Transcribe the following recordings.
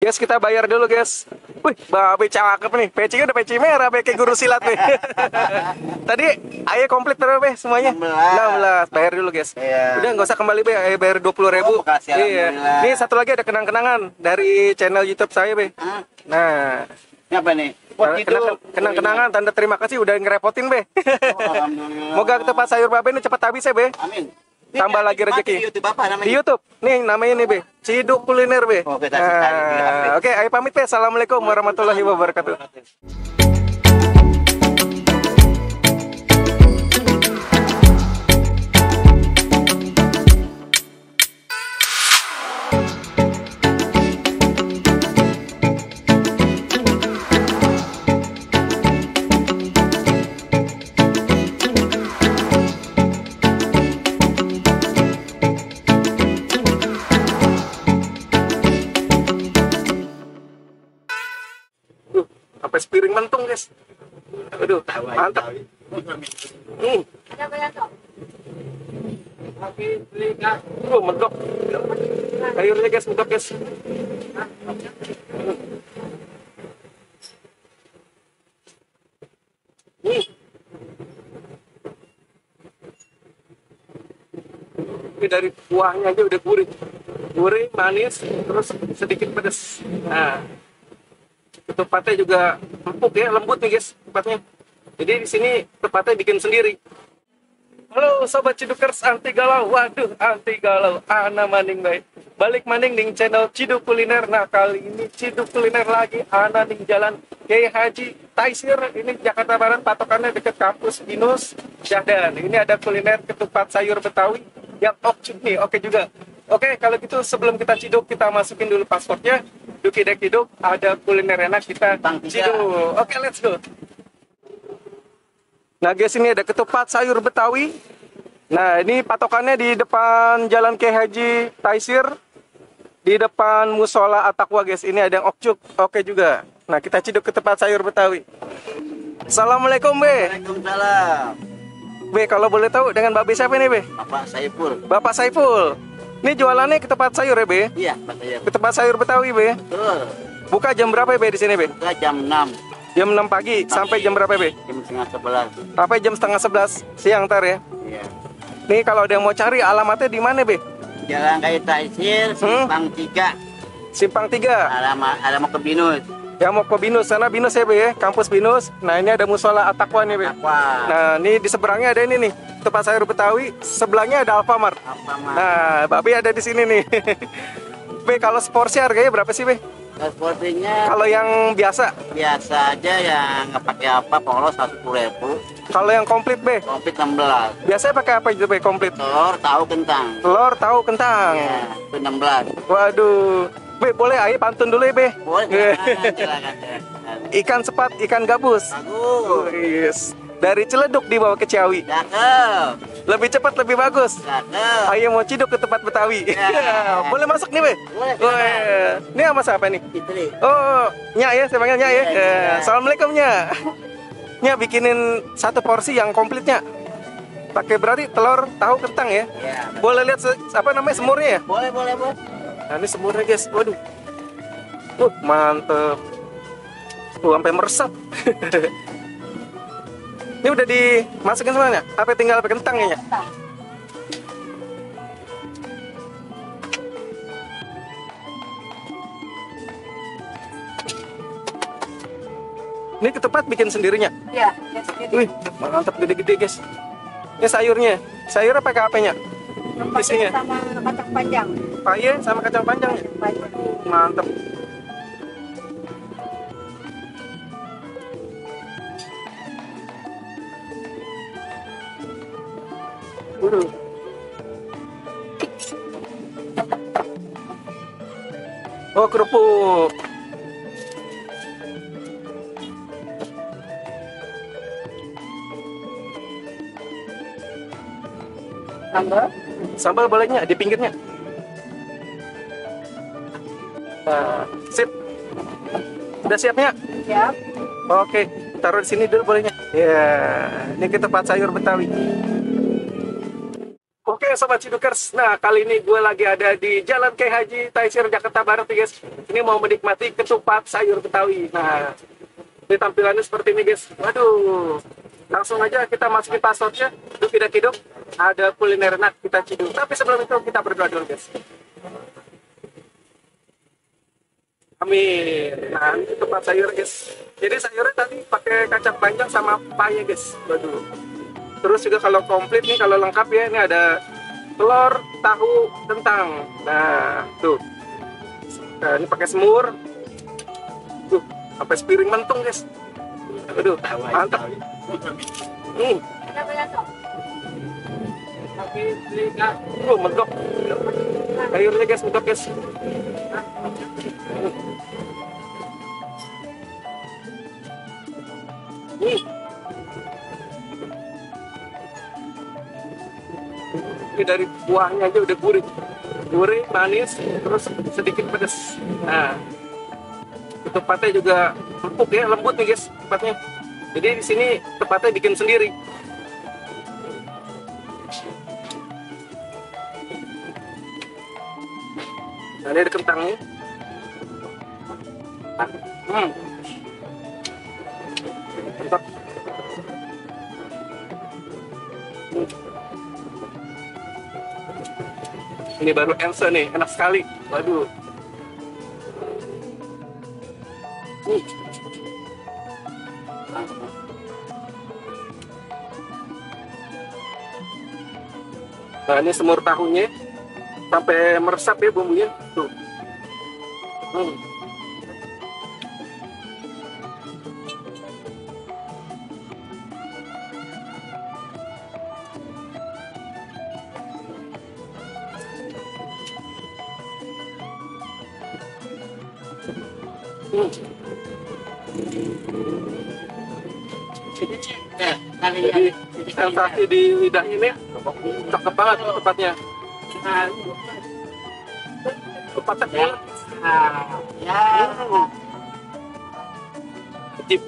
Guys, kita bayar dulu, guys. Wih, babe cakep nih. Pecinya udah peci merah, kayak guru silat, be. Tadi ayah komplit berapa, be, semuanya? 16. Bayar dulu, guys. Iya. Udah, nggak usah kembali, be. Ayah bayar 20.000. Makasih, Iya. alhamdulillah. Nih, satu lagi ada kenang-kenangan dari channel YouTube saya, be. Nah, Ini apa nih? kenang-kenangan, tanda terima kasih udah ngerepotin, be. Alhamdulillah. Moga tempat sayur babe ini cepat habis ya, be. Amin. Tambah lagi rezeki. Di YouTube apa namanya? Di YouTube. Nih namanya nih, be. Ciduk Kuliner, be. Oke, kasih tahu di HP. Oke, ayo pamit, be. Assalamualaikum warahmatullahi wabarakatuh. Sampai sepiring mentung, guys. Aduh, mantap. Medok. Sayurnya, guys, medok, guys. Ini dari kuahnya aja udah gurih. Gurih, manis, terus sedikit pedas. Nah, ketupatnya juga empuk ya, lembut nih, guys, tempatnya. Jadi di sini tempatnya bikin sendiri. Halo sobat Cidukers anti galau. Waduh, anti galau. Ana maning baik. Balik maning ning channel Ciduk Kuliner. Nah, kali ini Ciduk Kuliner lagi. Ana ning jalan Kiai Haji Taisir. Ini Jakarta Barat, patokannya deket kampus Binus Syahdan. Ini ada kuliner ketupat sayur Betawi yang okcuk nih. Oke juga. Oke, kalau gitu sebelum kita ciduk, kita masukin dulu pasportnya. Duki dek ciduk, ada kuliner enak, kita ciduk. Oke, let's go. Nah, guys, ini ada ketupat sayur Betawi. Nah, ini patokannya di depan Jalan Kiai Haji Taisir, di depan Musola At-Taqwa, guys. Ini ada yang okcuk. Oke juga. Nah, kita ciduk ketupat sayur Betawi. Assalamualaikum, be. Waalaikumsalam. Be, kalau boleh tahu dengan Babe siapa nih, be? Bapak Saiful. Bapak Saiful. Ini jualannya ketupat sayur ya, be? Iya, Pak Saiful. Ketupat sayur Betawi, be. Betul. Buka jam berapa ya, be, di sini, be? Buka jam 6. Jam 6 pagi sampai jam berapa, be? Jam setengah 11. Sampai jam setengah 11 siang ntar ya. Iya. Nih kalau ada yang mau cari alamatnya di mana, be? Jalan Kiai Taisir, Simpang 3. Simpang 3. Alamat ke Binus. Yang mau ke Binus, sana Binus ya, be ya? Kampus Binus. Nah, ini ada Musola At-Taqwa nih, be. Apa? Nah, ini di seberangnya ada ini nih, tempat sayur Betawi. Sebelahnya ada Alfamart. Apa, Nah, Babe ada di sini nih. Be, kalau seporsi harganya berapa sih, be? Transportnya Kalau yang biasa? biasa aja, yang nggak pakai apa, polos 10.000. Kalau yang komplit, be? Komplit 16. Biasanya pakai apa itu, be, komplit? Telur, tahu, kentang. Telur, tahu, kentang. Ya, itu 16. Waduh. Be, boleh ayo pantun dulu ya, be? Boleh, silakan. Ikan sepat, ikan gabus. Bagus. Yes. Dari Ciledug dibawa ke Ciawi. Cakep. Lebih cepat, lebih bagus. Cakep. Ayo mau ciduk ke tempat Betawi. Ya. Boleh masuk nih, be? Boleh, Wah, ini sama siapa nih? Fitri. Oh, Nyak ya, saya panggil Nyak ya. Iya, iya. Assalamualaikum, Nyak. Nyak bikinin satu porsi yang komplitnya. Pakai berarti telur, tahu, kentang ya. Ya. Boleh lihat apa namanya semurnya ya? Boleh. Nah, ini semurnya, guys. Waduh. Mantep. Sampai meresap. Ini udah dimasukin semuanya? Apa tinggal pakai kentang ya? Ini ketupat bikin sendirinya? Iya, Wih, mantap gede-gede, guys. Ini sayurnya. Sayurnya pakai apanya? Isinya? sama kacang panjang. Paye sama kacang panjang. Mantap. Oh, kerupuk. Sambal bolehnya di pinggirnya. Nah, sip. Udah siapnya? Siap. Oke, taruh di sini dulu bolehnya. Ya, ini ketupat sayur Betawi. Oke, Sobat Cidukers. Nah, kali ini gue lagi ada di Jalan Kiai Haji Taisir, Jakarta Barat nih guys. Ini mau menikmati ketupat sayur Betawi. Nah, ini tampilannya seperti ini guys. Waduh, langsung aja kita masukin passwordnya. Duk tidak hidup, ada kuliner enak kita ciduk. Tapi sebelum itu kita berdoa dulu guys. Amin. Nah, ini ketupat sayur guys. Jadi sayurnya tadi pakai kacang panjang sama paye guys. Waduh. Terus juga kalau komplit nih, kalau lengkap ya, ini ada telur, tahu, kentang. Nah, tuh. Nah, ini pakai semur. Tuh, sampai sepiring mentung, guys. Aduh, mantap. Mentok. Sayurnya guys, mentok guys. Ini dari kuahnya aja udah gurih, manis, terus sedikit pedas. Nah, ketupatnya juga empuk ya, lembut nih guys ketupatnya. Jadi di sini ketupatnya bikin sendiri. Nah, ini ada kentangnya. Mantap. Ini baru ense nih, enak sekali. Waduh. Nah, ini semur tahunya sampai meresap ya bumbunya. Tuh. Jadi sensasi di lidah ini cakep banget tempatnya. Tempatnya Ya. Cip.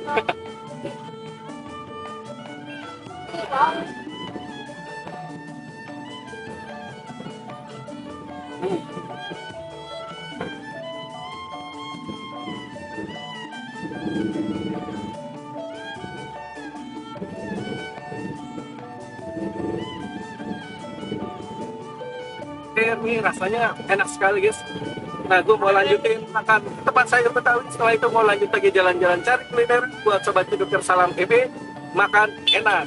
Ini rasanya enak sekali guys. Nah, gue mau lanjutin makan tempat sayur Betawi. Setelah itu mau lanjut lagi jalan-jalan cari kuliner buat Sobat Cidukers. Salam EB, makan enak.